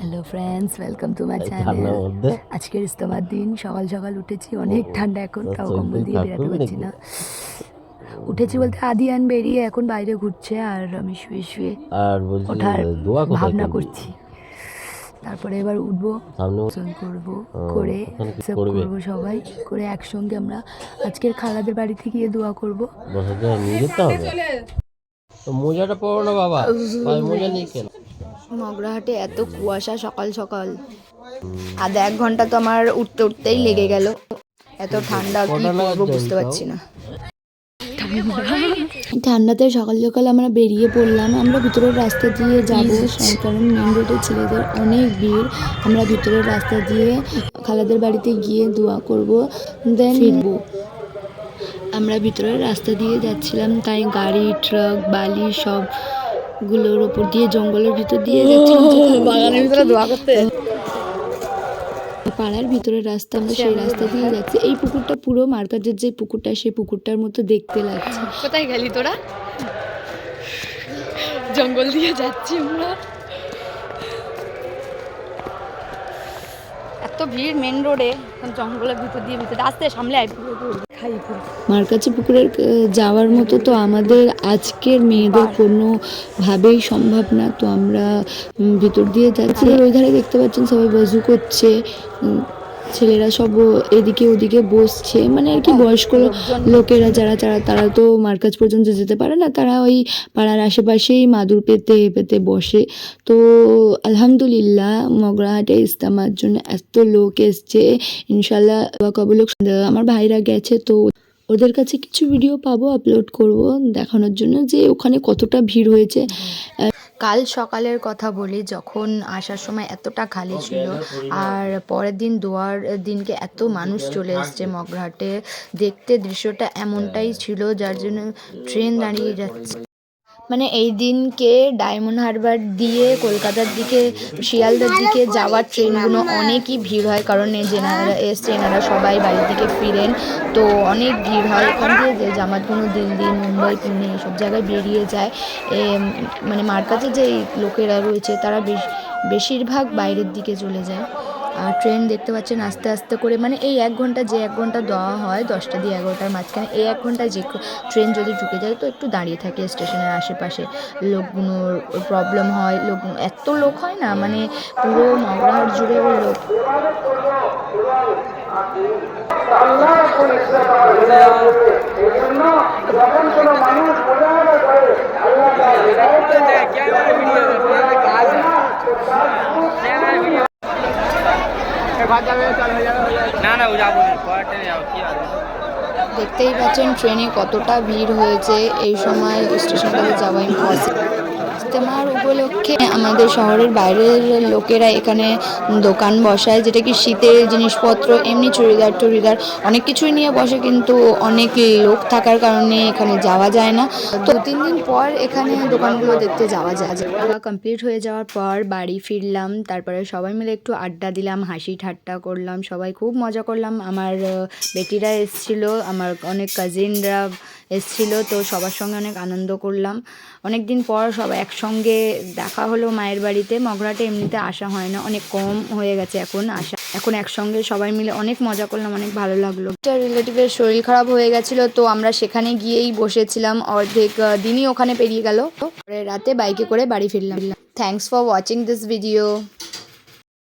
Hello friends, welcome to my channel. আজকের ইস্তেমার দিন, সকাল সকাল উঠেছি, অনেক ঠান্ডা এখন, তাও কম্বল দিয়ে বেরোতে পারছি না। উঠেছি বলতে আদিয়ান বেরিয়ে এখন বাইরে ঘুরছে, আর আমি শুয়ে শুয়ে ওঠার ভাবনা করছি। তারপরে এবার উঠবো, করবো, করে করবো সবাই করে একসঙ্গে আমরা আজকের খালাদের বাড়িতে গিয়ে দোয়া করবো। মোজাটা পরো না বাবা, মোজা নেই কেন? মগরাহাটে এত কুয়াশা সকাল সকাল, আধ 1 ঘন্টা তো আমার উঠতে উঠতেই লেগে গেল। এত ঠান্ডা, কি করবো বুঝতে পারছি না। ঠান্ডাতে সকাল সকাল আমরা বেরিয়ে পড়লাম। আমরা ভিতরের রাস্তা দিয়ে যাবো, কারণ মেন রোডে ছেলেদের অনেক ভিড়। আমরা ভিতরের রাস্তা দিয়ে খালাদের বাড়িতে গিয়ে দোয়া করবো, দেন ফিরবো। আমরা ভিতরের রাস্তা দিয়ে যাচ্ছিলাম, তাই গাড়ি, ট্রাক, বালি সবগুলোর ওপর দিয়ে জঙ্গলের ভিতর দিয়ে যাচ্ছিলাম। বাগানের ভিতরে দোয়া করতে, পাড়ার ভিতরের রাস্তা, আমরা সেই রাস্তা দিয়ে যাচ্ছি। এই পুকুরটা পুরো মার্কেটের যে পুকুরটা, সেই পুকুরটার মতো দেখতে লাগছে। কোথায় গেলি তোরা? জঙ্গল দিয়ে যাচ্ছি আমরা। এত ভিড় মেন রোডে, জঙ্গলের ভিতর দিয়ে আসতে সামলে খাই মার্কাচি পুকুরের যাওয়ার মতো তো আমাদের আজকের মেয়েদের কোনোভাবেই সম্ভব না। তো আমরা ভিতর দিয়ে যাচ্ছি। ওই ধারে দেখতে পাচ্ছেন সবাই ওযু করছে, ছেলেরা সব এদিকে ওদিকে বসছে, মানে আর কি বয়স্ক লোকেরা যারা তারা তো মার্কাজ পর্যন্ত যেতে পারে না, তারা ওই পাড়ার আশেপাশেই মাদুর পেতে পেতে বসে। তো আলহামদুলিল্লাহ মগরাহাটে ইস্তেমার জন্য এত লোক এসছে, ইনশাল্লাহ কবুল হোক। আমার ভাইরা গেছে, তো ওদের কাছে কিছু ভিডিও পাবো, আপলোড করব দেখানোর জন্য যে ওখানে কতটা ভিড় হয়েছে। কাল সকালের কথা বলি, যখন আসার সময় এতটা খালি ছিল, আর পরের দিন দোয়ার দিনকে এত মানুষ চলে এসছে মগরাহাটে। দেখতে দৃশ্যটা এমনটাই ছিল, যার জন্য ট্রেন দাঁড়িয়ে যাচ্ছে। মানে এই দিনকে ডায়মন্ড হারবার দিয়ে কলকাতার দিকে, শিয়ালদার দিকে যাওয়ার ট্রেনগুলো অনেকই ভিড় হয়, কারণ যেনারা এসছে এনারা সবাই বাড়ির দিকে ফিরেন, তো অনেক ভিড় হয়। এখান দিয়ে যে জামাতগুলো দিল্লি, মুম্বাই, পুনে সব জায়গায় বেরিয়ে যায়। মানে মার্কাজে যে লোকেরা রয়েছে তারা বেশিরভাগ বাইরের দিকে চলে যায়। আর ট্রেন দেখতে পাচ্ছেন আস্তে আস্তে করে, মানে এই 1 ঘন্টা, যে 1 ঘন্টা দেওয়া হয় 10টা দিয়ে 11টার মাঝখানে, এই 1 ঘন্টায় যে ট্রেন যদি ঢুকে যায় তো একটু দাঁড়িয়ে থাকে স্টেশনের আশেপাশে। লোকগুলোর প্রবলেম হয়, এত লোক হয় না, মানে পুরো মগরাহাট জুড়ে লোক। দেখতেই পাচ্ছেন ট্রেনে কতটা ভিড় হয়েছে, এই সময় স্টেশনটাতে যাওয়া ইম্পসিবল। ইস্তেমার উপলক্ষে আমাদের শহরের বাইরের লোকেরা এখানে দোকান বসায়, যেটা কি শীতের জিনিসপত্র, এমনি চুড়িদার অনেক কিছুই নিয়ে বসে, কিন্তু অনেক লোক থাকার কারণে এখানে যাওয়া যায় না। তো 3 দিন পর এখানে দোকানগুলো দেখতে যাওয়া যায়। কমপ্লিট হয়ে যাওয়ার পর বাড়ি ফিরলাম, তারপরে সবাই মিলে একটু আড্ডা দিলাম, হাসি ঠাট্টা করলাম, সবাই খুব মজা করলাম। আমার বেটিরা এসেছিলো, আমার অনেক কাজিনরা এসেছিলো, তো সবার সঙ্গে অনেক আনন্দ করলাম। অনেক দিন পর সবাই একসঙ্গে দেখা হলো মায়ের বাড়িতে। মগরাহাটে এমনিতে আসা হয় না, অনেক কম হয়ে গেছে এখন আসা। এখন একসঙ্গে সবাই মিলে অনেক মজা করলাম, অনেক ভালো লাগলো। একটা রিলেটিভের শরীর খারাপ হয়ে গেছিলো, তো আমরা সেখানে গিয়েই বসেছিলাম, অর্ধেক দিনই ওখানে পেরিয়ে গেল। রাতে বাইকে করে বাড়ি ফিরলাম। Thanks for watching this video.